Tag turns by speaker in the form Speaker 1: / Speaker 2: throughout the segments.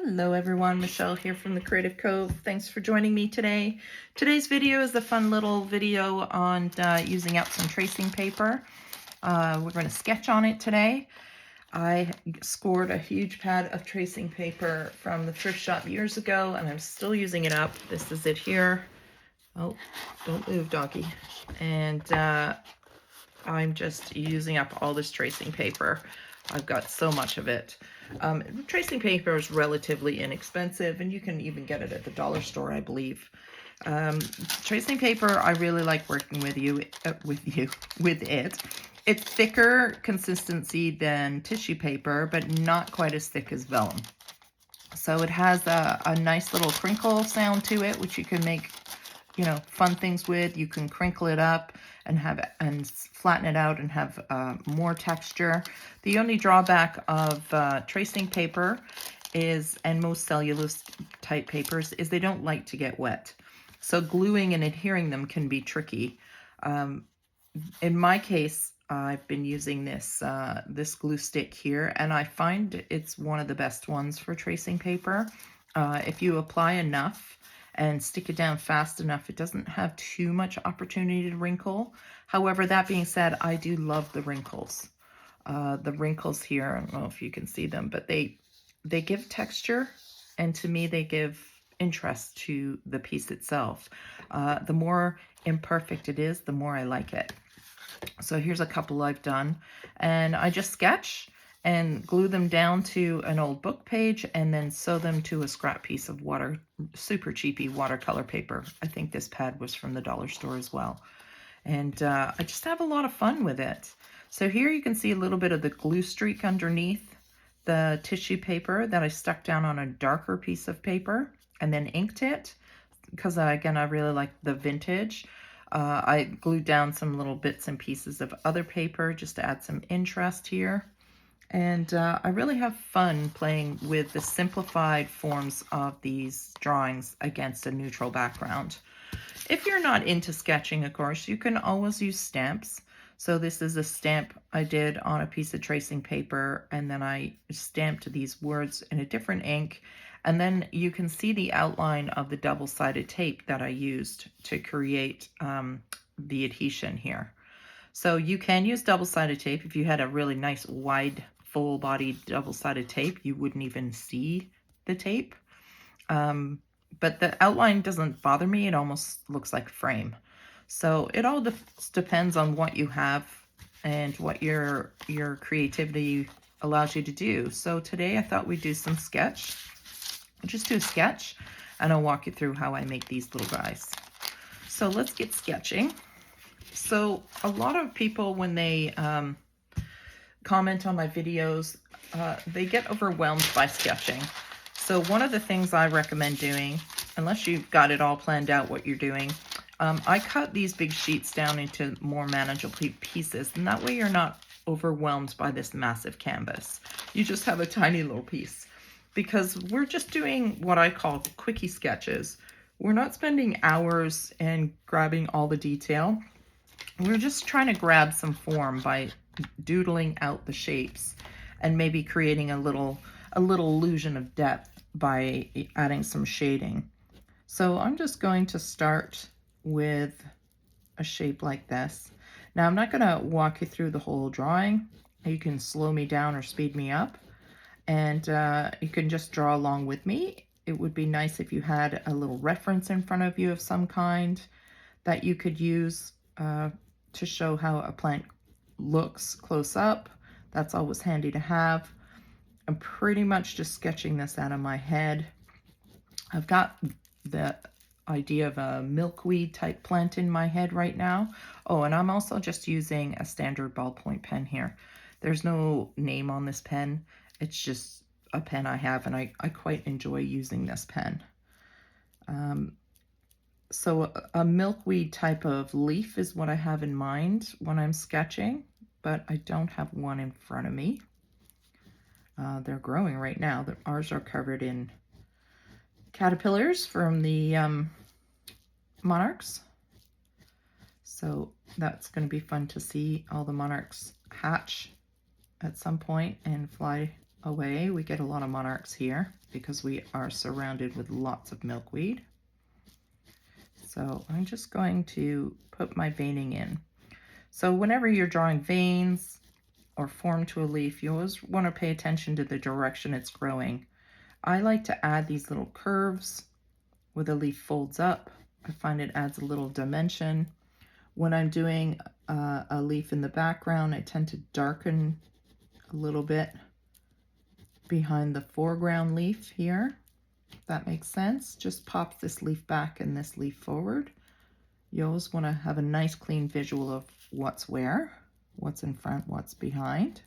Speaker 1: Hello everyone, Michelle here from the Creative Cove. Thanks for joining me today. Today's video is a fun little video on using up some tracing paper. We're going to sketch on it today. I scored a huge pad of tracing paper from the thrift shop years ago and I'm still using it up. This is it here. Oh, don't move, doggy. And I'm just using up all this tracing paper. I've got so much of it. Tracing paper is relatively inexpensive and you can even get it at the dollar store, I believe. Tracing paper, I really like working with it. It's thicker consistency than tissue paper, but not quite as thick as vellum. So it has a nice little crinkle sound to it, which you can make, fun things with. You can crinkle it up and flatten it out and have more texture. The only drawback of tracing paper is, and most cellulose type papers, is they don't like to get wet. So gluing and adhering them can be tricky. In my case, I've been using this glue stick here, and I find it's one of the best ones for tracing paper. If you apply enough and stick it down fast enough, it doesn't have too much opportunity to wrinkle. However, that being said, I do love the wrinkles. The wrinkles here, I don't know if you can see them, but they give texture, and to me they give interest to the piece itself. The more imperfect it is, the more I like it. So here's a couple I've done, and I just sketch and glue them down to an old book page and then sew them to a scrap piece of super cheapy watercolor paper. I think this pad was from the dollar store as well. And I just have a lot of fun with it. So here you can see a little bit of the glue streak underneath the tissue paper that I stuck down on a darker piece of paper and then inked it because, again, I really like the vintage. I glued down some little bits and pieces of other paper just to add some interest here. And I really have fun playing with the simplified forms of these drawings against a neutral background. If you're not into sketching, of course, you can always use stamps. So this is a stamp I did on a piece of tracing paper, and then I stamped these words in a different ink. And then you can see the outline of the double-sided tape that I used to create the adhesion here. So you can use double-sided tape. If you had a really nice wide full-bodied double-sided tape, you wouldn't even see the tape. But the outline doesn't bother me. It almost looks like a frame. So it all depends on what you have and what your creativity allows you to do. So today I thought we'd do some sketch. Just do a sketch, and I'll walk you through how I make these little guys. So let's get sketching. So a lot of people, when they comment on my videos, they get overwhelmed by sketching. So one of the things I recommend doing, unless you've got it all planned out what you're doing, I cut these big sheets down into more manageable pieces, and that way you're not overwhelmed by this massive canvas. You just have a tiny little piece, because we're just doing what I call quickie sketches. We're not spending hours and grabbing all the detail. We're just trying to grab some form by doodling out the shapes and maybe creating a little illusion of depth by adding some shading. So I'm just going to start with a shape like this. Now I'm not going to walk you through the whole drawing. You can slow me down or speed me up, and you can just draw along with me. It would be nice if you had a little reference in front of you of some kind that you could use to show how a plant looks close up. That's always handy to have. I'm pretty much just sketching this out of my head. I've got the idea of a milkweed type plant in my head right now. Oh, and I'm also just using a standard ballpoint pen here. There's no name on this pen. It's just a pen I have, and I quite enjoy using this pen. So a milkweed type of leaf is what I have in mind when I'm sketching, but I don't have one in front of me. They're growing right now. Ours are covered in caterpillars from the monarchs. So that's going to be fun to see all the monarchs hatch at some point and fly away. We get a lot of monarchs here because we are surrounded with lots of milkweed. So I'm just going to put my veining in. So whenever you're drawing veins or form to a leaf, you always want to pay attention to the direction it's growing. I like to add these little curves where the leaf folds up. I find it adds a little dimension. When I'm doing a leaf in the background, I tend to darken a little bit behind the foreground leaf here. If that makes sense. Just pop this leaf back and this leaf forward. You always want to have a nice clean visual of what's where, what's in front, what's behind.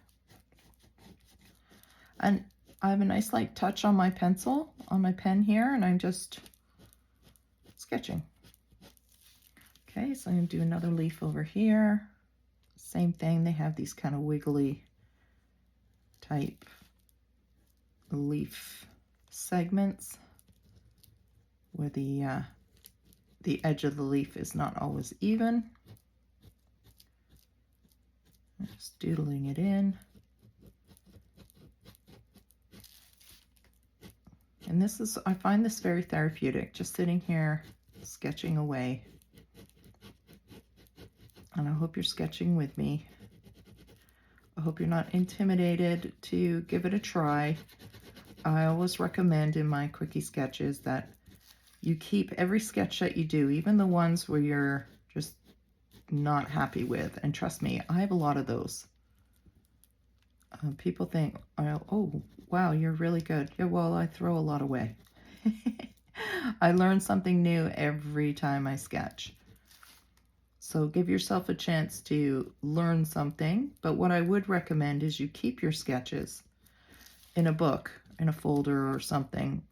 Speaker 1: And I have a nice light touch on my pencil, on my pen here, and I'm just sketching. Okay, so I'm going to do another leaf over here. Same thing, they have these kind of wiggly type leaf segments where the edge of the leaf is not always even. I'm just doodling it in. And this is, I find this very therapeutic, just sitting here sketching away. And I hope you're sketching with me. I hope you're not intimidated to give it a try. I always recommend in my quickie sketches that you keep every sketch that you do, even the ones where you're just not happy with. And trust me, I have a lot of those. People think, oh, wow, you're really good. Yeah, well, I throw a lot away. I learn something new every time I sketch. So give yourself a chance to learn something. But what I would recommend is you keep your sketches in a book, in a folder or something.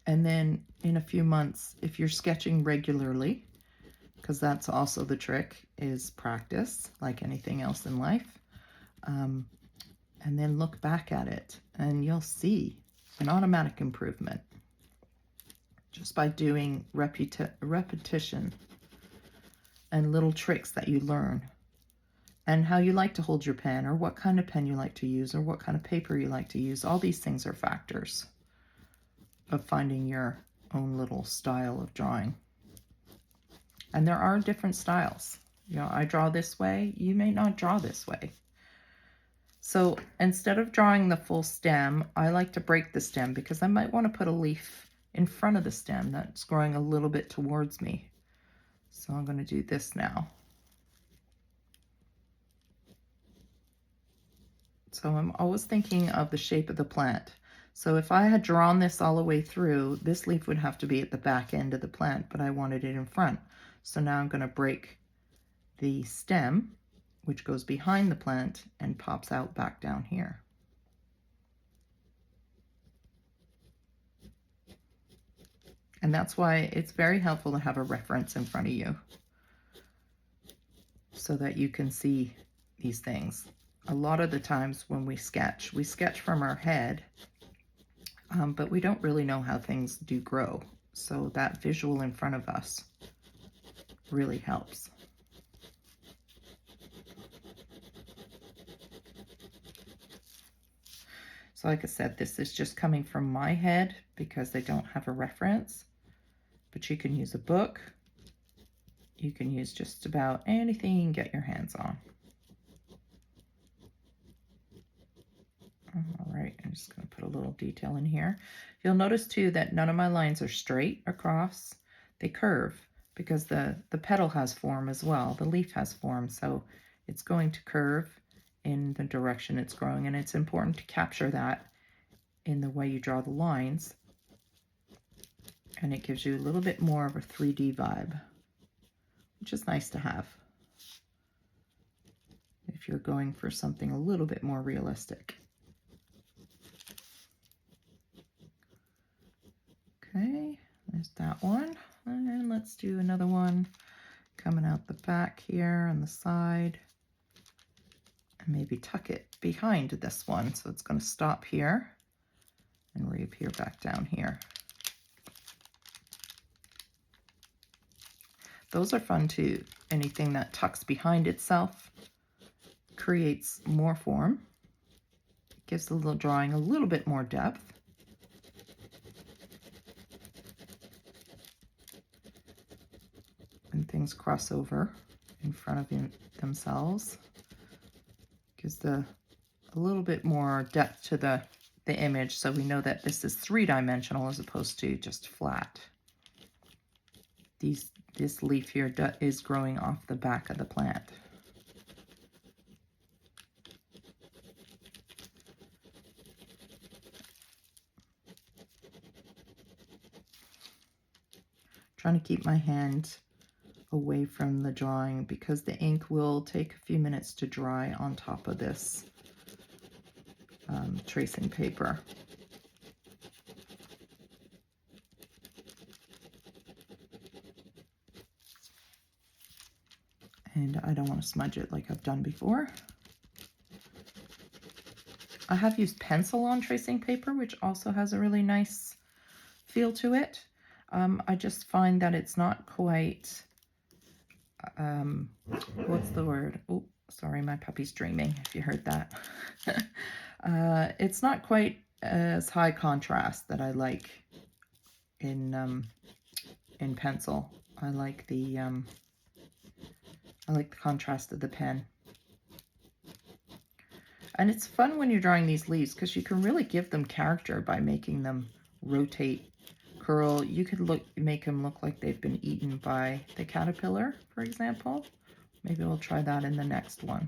Speaker 1: And then in a few months, if you're sketching regularly, because that's also the trick, is practice, like anything else in life. And then look back at it and you'll see an automatic improvement just by doing repetition and little tricks that you learn, and how you like to hold your pen, or what kind of pen you like to use, or what kind of paper you like to use. All these things are factors of finding your own little style of drawing. And there are different styles. You know, I draw this way, you may not draw this way. So instead of drawing the full stem, I like to break the stem because I might want to put a leaf in front of the stem that's growing a little bit towards me. So I'm going to do this now. So I'm always thinking of the shape of the plant. So if I had drawn this all the way through, this leaf would have to be at the back end of the plant, but I wanted it in front. So now I'm going to break the stem, which goes behind the plant and pops out back down here. And that's why it's very helpful to have a reference in front of you so that you can see these things. A lot of the times when we sketch from our head, but we don't really know how things do grow. So that visual in front of us really helps. So like I said, this is just coming from my head because I don't have a reference, but you can use a book. You can use just about anything you can get your hands on. All right, I'm just going to put a little detail in here. You'll notice too that none of my lines are straight across. They curve because the petal has form as well. The leaf has form, so it's going to curve in the direction it's growing, and it's important to capture that in the way you draw the lines, and it gives you a little bit more of a 3D vibe, which is nice to have if you're going for something a little bit more realistic. Okay, there's that one, and let's do another one coming out the back here on the side. Maybe tuck it behind this one, so it's going to stop here and reappear back down here. Those are fun too. Anything that tucks behind itself creates more form. Gives the little drawing a little bit more depth. And things cross over in front of themselves. Gives a little bit more depth to the image, so we know that this is three-dimensional as opposed to just flat. This leaf here is growing off the back of the plant. Trying to keep my hand away from the drawing because the ink will take a few minutes to dry on top of this tracing paper. And I don't want to smudge it like I've done before. I have used pencil on tracing paper, which also has a really nice feel to it. I just find that it's not quite, what's the word? Oh, sorry, my puppy's dreaming, if you heard that. It's not quite as high contrast that I like in pencil. I like the contrast of the pen. And it's fun when you're drawing these leaves because you can really give them character by making them rotate, curl. You could make them look like they've been eaten by the caterpillar, for example. Maybe we'll try that in the next one.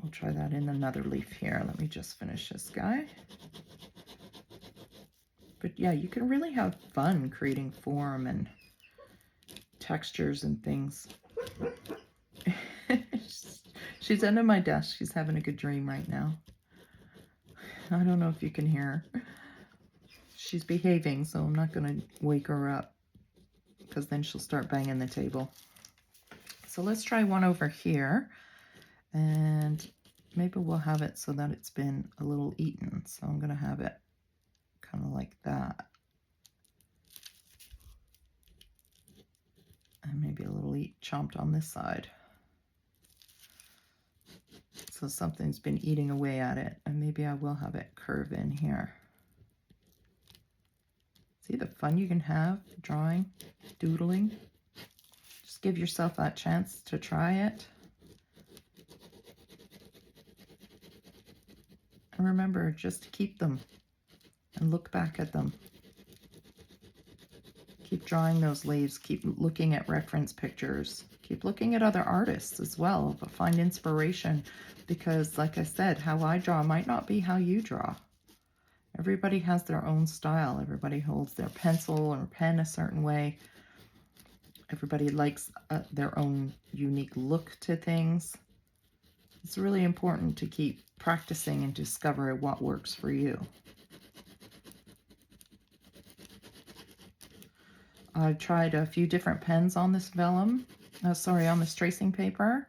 Speaker 1: We'll try that in another leaf here. Let me just finish this guy. But yeah, you can really have fun creating form and textures and things. She's under my desk. She's having a good dream right now. I don't know if you can hear her. She's behaving, so I'm not going to wake her up because then she'll start banging the table. So let's try one over here, and maybe we'll have it so that it's been a little eaten. So I'm going to have it kind of like that. And maybe a little chomped on this side. So something's been eating away at it, and maybe I will have it curve in here. See the fun you can have drawing, doodling? Just give yourself that chance to try it. And remember, just to keep them and look back at them. Keep drawing those leaves, keep looking at reference pictures, keep looking at other artists as well, but find inspiration because, like I said, how I draw might not be how you draw. Everybody has their own style. Everybody holds their pencil or pen a certain way. Everybody likes their own unique look to things. It's really important to keep practicing and discover what works for you. I've tried a few different pens on this vellum, on this tracing paper,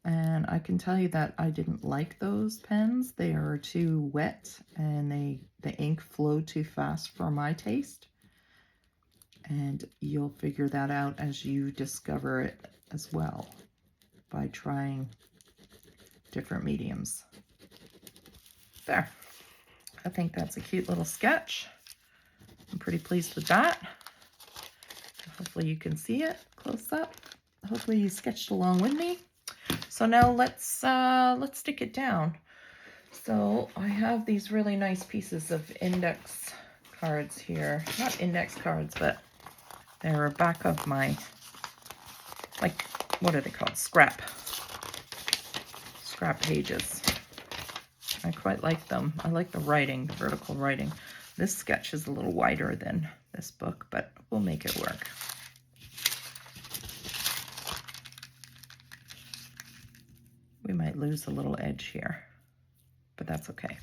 Speaker 1: and I can tell you that I didn't like those pens. They are too wet and the ink flowed too fast for my taste. And you'll figure that out as you discover it as well by trying different mediums. There. I think that's a cute little sketch. I'm pretty pleased with that. Hopefully you can see it close up. Hopefully you sketched along with me. So now let's stick it down. So I have these really nice pieces of index cards here. Not index cards, but they're back of my, like, what are they called? Scrap pages. I quite like them. I like the writing, the vertical writing. This sketch is a little wider than this book, but we'll make it work. We might lose a little edge here, but that's okay.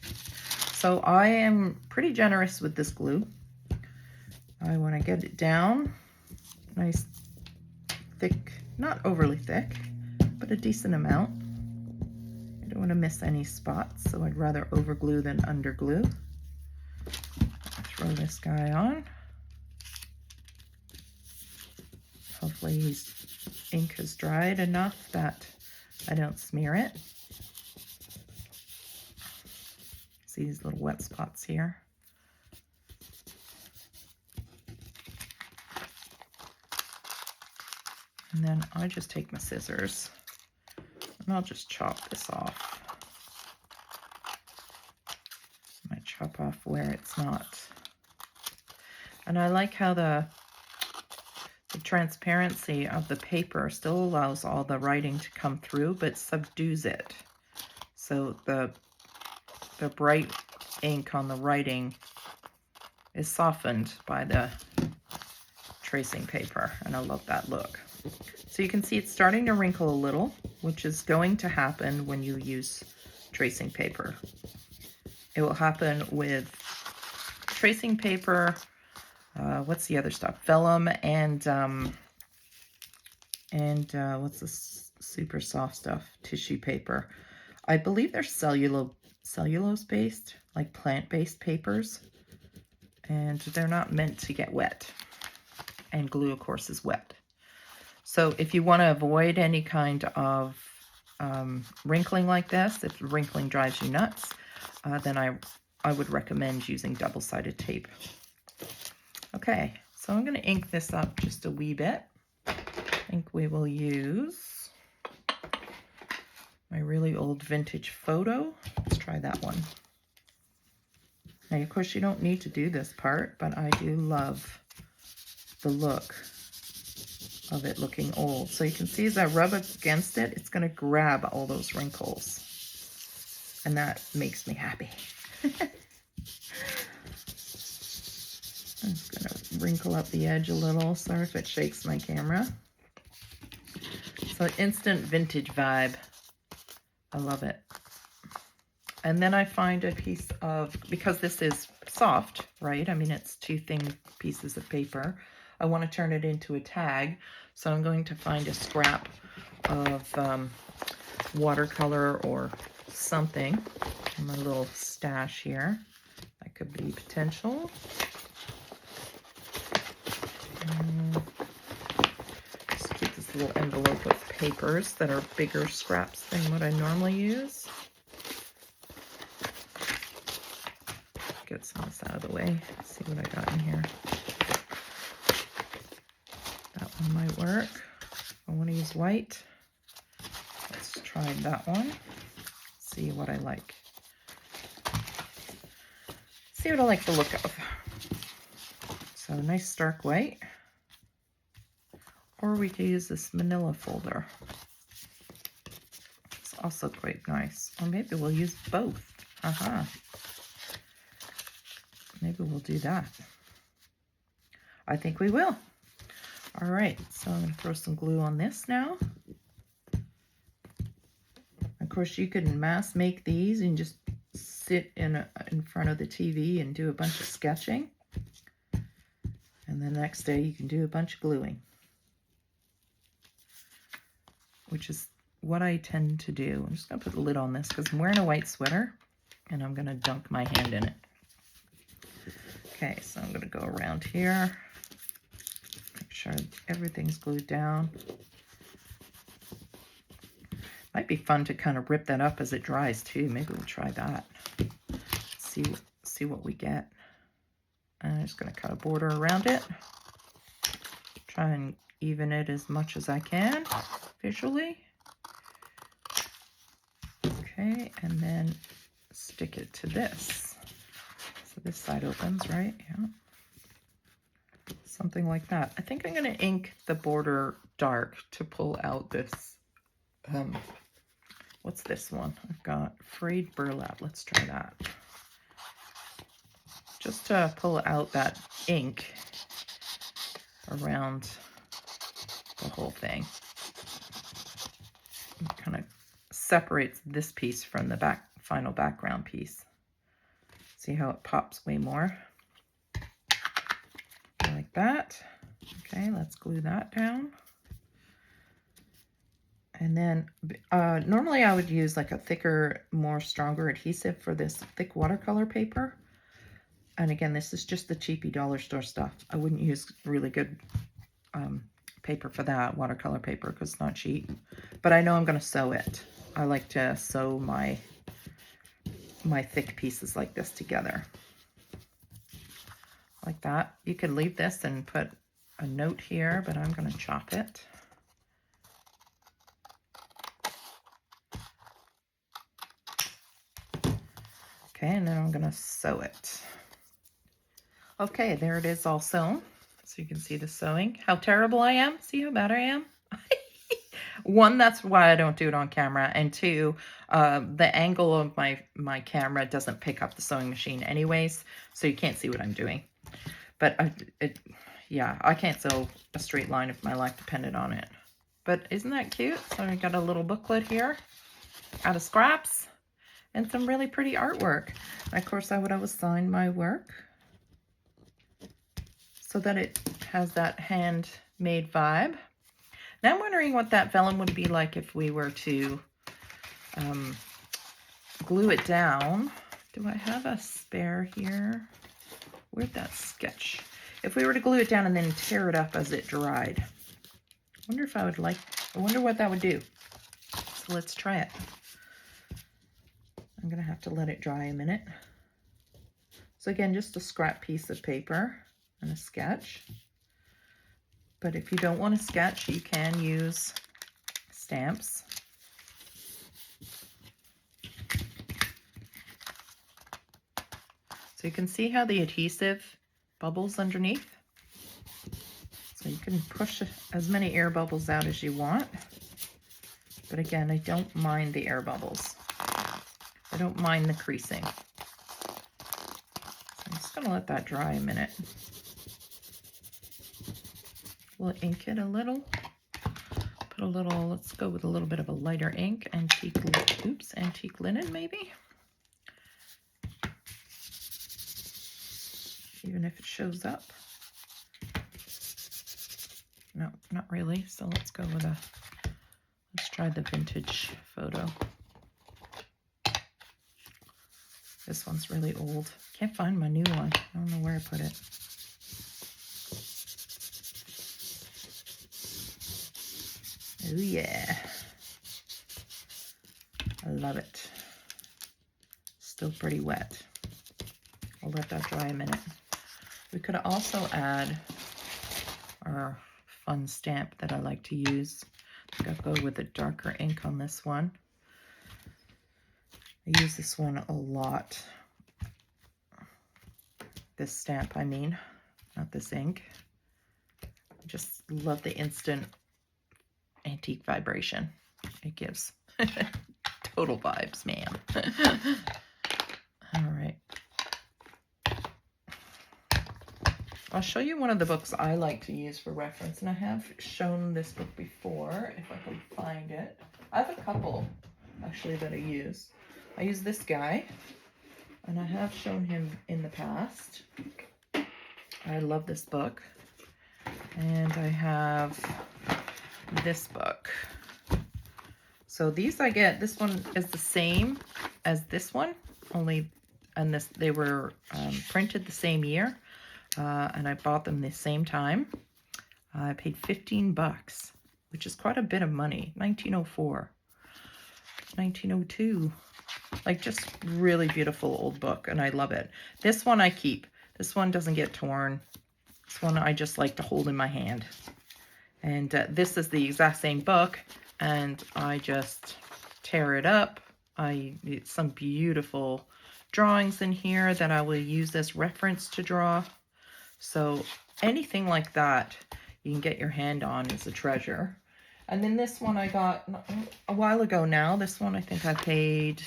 Speaker 1: So I am pretty generous with this glue. I want to get it down nice, thick, not overly thick, but a decent amount. I don't want to miss any spots, so I'd rather over glue than under glue. Throw this guy on. Hopefully his ink has dried enough that I don't smear it. See these little wet spots here? And then I just take my scissors and I'll just chop this off. I might chop off where it's not. And I like how the transparency of the paper still allows all the writing to come through, but subdues it. So the bright ink on the writing is softened by the tracing paper, and I love that look. So you can see it's starting to wrinkle a little, which is going to happen when you use tracing paper. It will happen with tracing paper, what's the other stuff? Vellum and what's this super soft stuff? Tissue paper. I believe they're cellulose-based, like plant-based papers, and they're not meant to get wet. And glue, of course, is wet. So if you want to avoid any kind of wrinkling like this, if wrinkling drives you nuts, then I would recommend using double-sided tape. Okay, so I'm going to ink this up just a wee bit. I think we will use my really old vintage photo. Let's try that one. Now, of course, you don't need to do this part, but I do love the look of it looking old. So you can see as I rub against it, it's going to grab all those wrinkles. And that makes me happy. I'm just going to wrinkle up the edge a little. Sorry if it shakes my camera. So instant vintage vibe. I love it. And then I find a piece of, because this is soft, right? I mean, it's two thin pieces of paper. I want to turn it into a tag. So I'm going to find a scrap of watercolor or something in my little stash here. That could be potential. Just keep this little envelope of papers that are bigger scraps than what I normally use. Get some of this out of the way. Let's see what I got in here. That one might work. I want to use white. Let's try that one. See what I like. See what I like the look of. So nice stark white. Or we could use this manila folder. It's also quite nice. Or maybe we'll use both. Maybe we'll do that. I think we will. All right, so I'm going to throw some glue on this now. Of course, you can mass make these and just sit in front of the TV and do a bunch of sketching. And the next day you can do a bunch of gluing, which is what I tend to do. I'm just going to put the lid on this because I'm wearing a white sweater and I'm going to dunk my hand in it. Okay, so I'm going to go around here, make sure everything's glued down. Might be fun to kind of rip that up as it dries too. Maybe we'll try that. See what we get. I'm just going to cut a border around it. Try and even it as much as I can visually. Okay, and then stick it to this. So this side opens, right? Yeah. Something like that. I think I'm going to ink the border dark to pull out this, what's this one? I've got frayed burlap. Let's try that. Just to pull out that ink around the whole thing. It kind of separates this piece from the final background piece. See how it pops way more? Like that. Okay, let's glue that down. And then normally I would use like a thicker, stronger adhesive for this thick watercolor paper. And again, this is just the cheapy dollar store stuff. I wouldn't use really good paper for that, watercolor paper, because it's not cheap. But I know I'm going to sew it. I like to sew my my thick pieces like this together. Like that. You could leave this and put a note here, but I'm going to chop it. Okay, and then I'm going to sew it. Okay, there it is all sewn. So you can see the sewing. How terrible I am. See how bad I am? One, that's why I don't do it on camera. And two, the angle of my camera doesn't pick up the sewing machine anyways, so you can't see what I'm doing. But yeah, I can't sew a straight line if my life depended on it. But isn't that cute? So I got a little booklet here out of scraps and some really pretty artwork. And of course, I would always sign my work so that it has that handmade vibe. Now I'm wondering what that vellum would be like if we were to glue it down. Do I have a spare here? Where'd that sketch? If we were to glue it down and then tear it up as it dried. I wonder what that would do. So let's try it. I'm gonna have to let it dry a minute. So again, just a scrap piece of paper and a sketch. But if you don't want to sketch, you can use stamps. So you can see how the adhesive bubbles underneath. So you can push as many air bubbles out as you want. But again, I don't mind the air bubbles. I don't mind the creasing. So I'm just going to let that dry a minute. We'll ink it a little. Put a little, let's go with a little bit of a lighter ink, antique linen maybe. Even if it shows up. No, not really. So let's go with let's try the vintage photo. This one's really old. Can't find my new one. I don't know where I put it. Oh yeah. I love it. Still pretty wet. I'll let that dry a minute. We could also add our fun stamp that I like to use. I think I'll go with a darker ink on this one. I use this one a lot. This stamp, I mean, not this ink. I just love the instant antique vibration it gives. Total vibes, man. All right. I'll show you one of the books I like to use for reference, and I have shown this book before, if I can find it. I have a couple, actually, that I use. I use this guy, and I have shown him in the past. I love this book. And I have this book. So these I get, this one is the same as this one, only, and this, they were printed the same year. And I bought them the same time. I paid $15, which is quite a bit of money. 1904, 1902. Like, just really beautiful old book, and I love it. This one I keep. This one doesn't get torn. This one I just like to hold in my hand. And this is the exact same book, and I just tear it up. Some beautiful drawings in here that I will use as reference to draw. So anything like that you can get your hand on is a treasure. And then this one I got a while ago now. This one I think I paid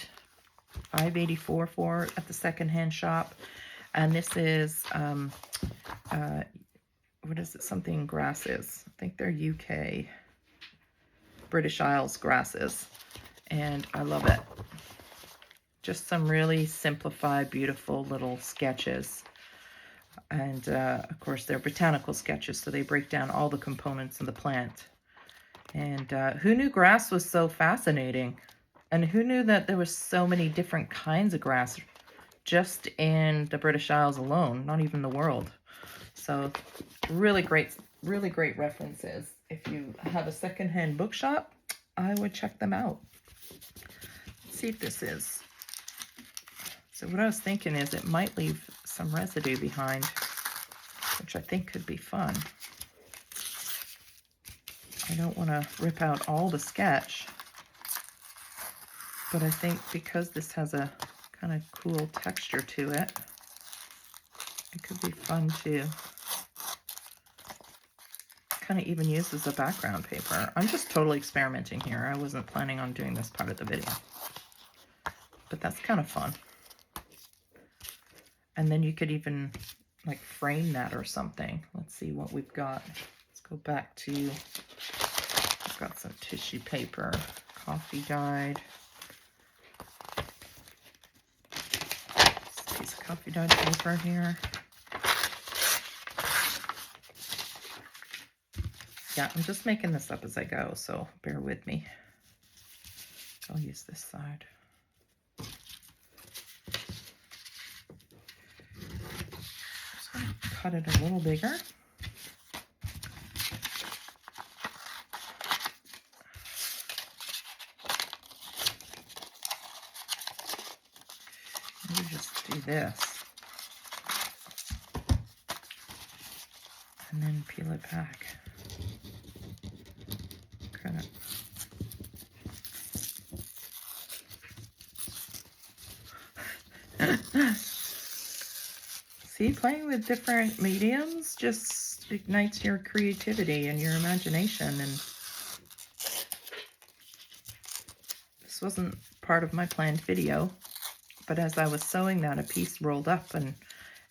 Speaker 1: $5.84 for at the secondhand shop. And this is, what is it? Something grasses. I think they're UK, British Isles grasses. And I love it. Just some really simplified, beautiful little sketches. And of course, they're botanical sketches, so they break down all the components of the plant. And who knew grass was so fascinating? And who knew that there was so many different kinds of grass just in the British Isles alone, not even the world. So really great references. If you have a secondhand bookshop, I would check them out. Let's see if this is So what I was thinking is it might leave some residue behind, which I think could be fun. I don't want to rip out all the sketch, but I think because this has a kind of cool texture to it, it could be fun to kind of even use as a background paper. I'm just totally experimenting here. I wasn't planning on doing this part of the video, but that's kind of fun. And then you could even like frame that or something. Let's see what we've got. Let's go back to, I've got some tissue paper, coffee dyed. Piece of coffee dyed paper here. Yeah, I'm just making this up as I go, so bear with me. I'll use this side. So cut it a little bigger. Maybe just do this. And then peel it back. Kind of. See, playing with different mediums just ignites your creativity and your imagination. And this wasn't part of my planned video, but as I was sewing that, a piece rolled up and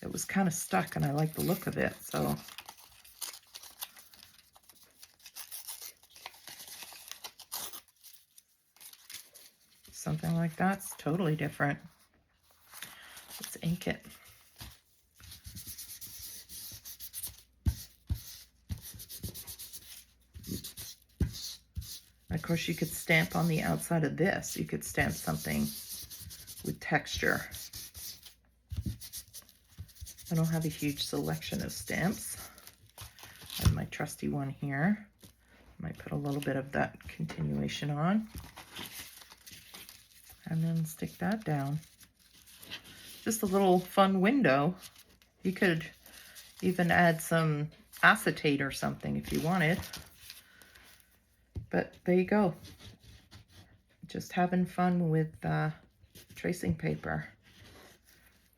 Speaker 1: it was kind of stuck, and I like the look of it, so something like that's totally different. Let's ink it. Of course, you could stamp on the outside of this. You could stamp something with texture. I don't have a huge selection of stamps. I have my trusty one here. Might put a little bit of that continuation on. And then stick that down. Just a little fun window. You could even add some acetate or something if you wanted. But there you go. Just having fun with tracing paper.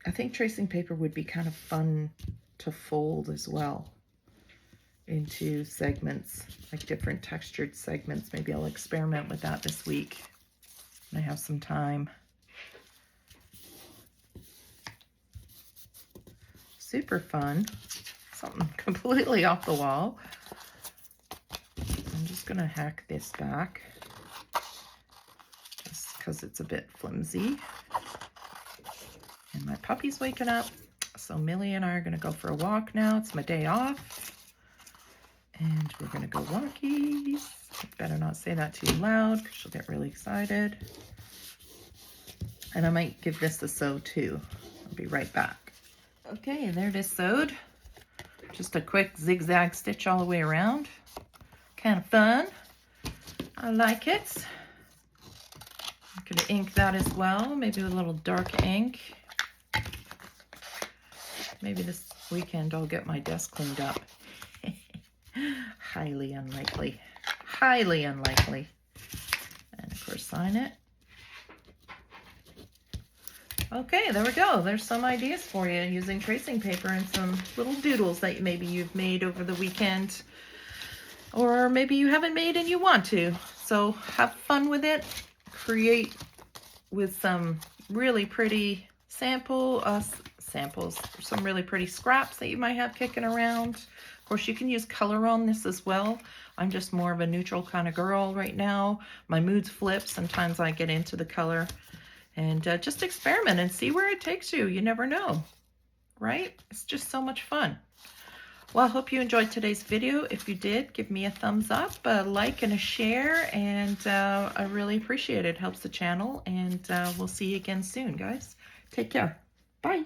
Speaker 1: I think tracing paper would be kind of fun to fold as well into segments, like different textured segments. Maybe I'll experiment with that this week when I have some time. Super fun. Something completely off the wall. I'm just gonna hack this back just because it's a bit flimsy. And my puppy's waking up, so Millie and I are gonna go for a walk now. It's my day off. And we're gonna go walkies. Better not say that too loud because she'll get really excited. And I might give this a sew too. I'll be right back. Okay, there it is sewed. Just a quick zigzag stitch all the way around. Kind of fun. I like it. I'm gonna ink that as well, maybe with a little dark ink. Maybe this weekend I'll get my desk cleaned up. Highly unlikely. Highly unlikely. And of course, sign it. Okay, there we go. There's some ideas for you using tracing paper and some little doodles that maybe you've made over the weekend. Or maybe you haven't made and you want to. So have fun with it. Create with some really pretty samples, some really pretty scraps that you might have kicking around. Of course, you can use color on this as well. I'm just more of a neutral kind of girl right now. My moods flip. Sometimes I get into the color. And just experiment and see where it takes you. You never know, right? It's just so much fun. Well, I hope you enjoyed today's video. If you did, give me a thumbs up, a like, and a share. And I really appreciate it. It helps the channel. And we'll see you again soon, guys. Take care. Bye.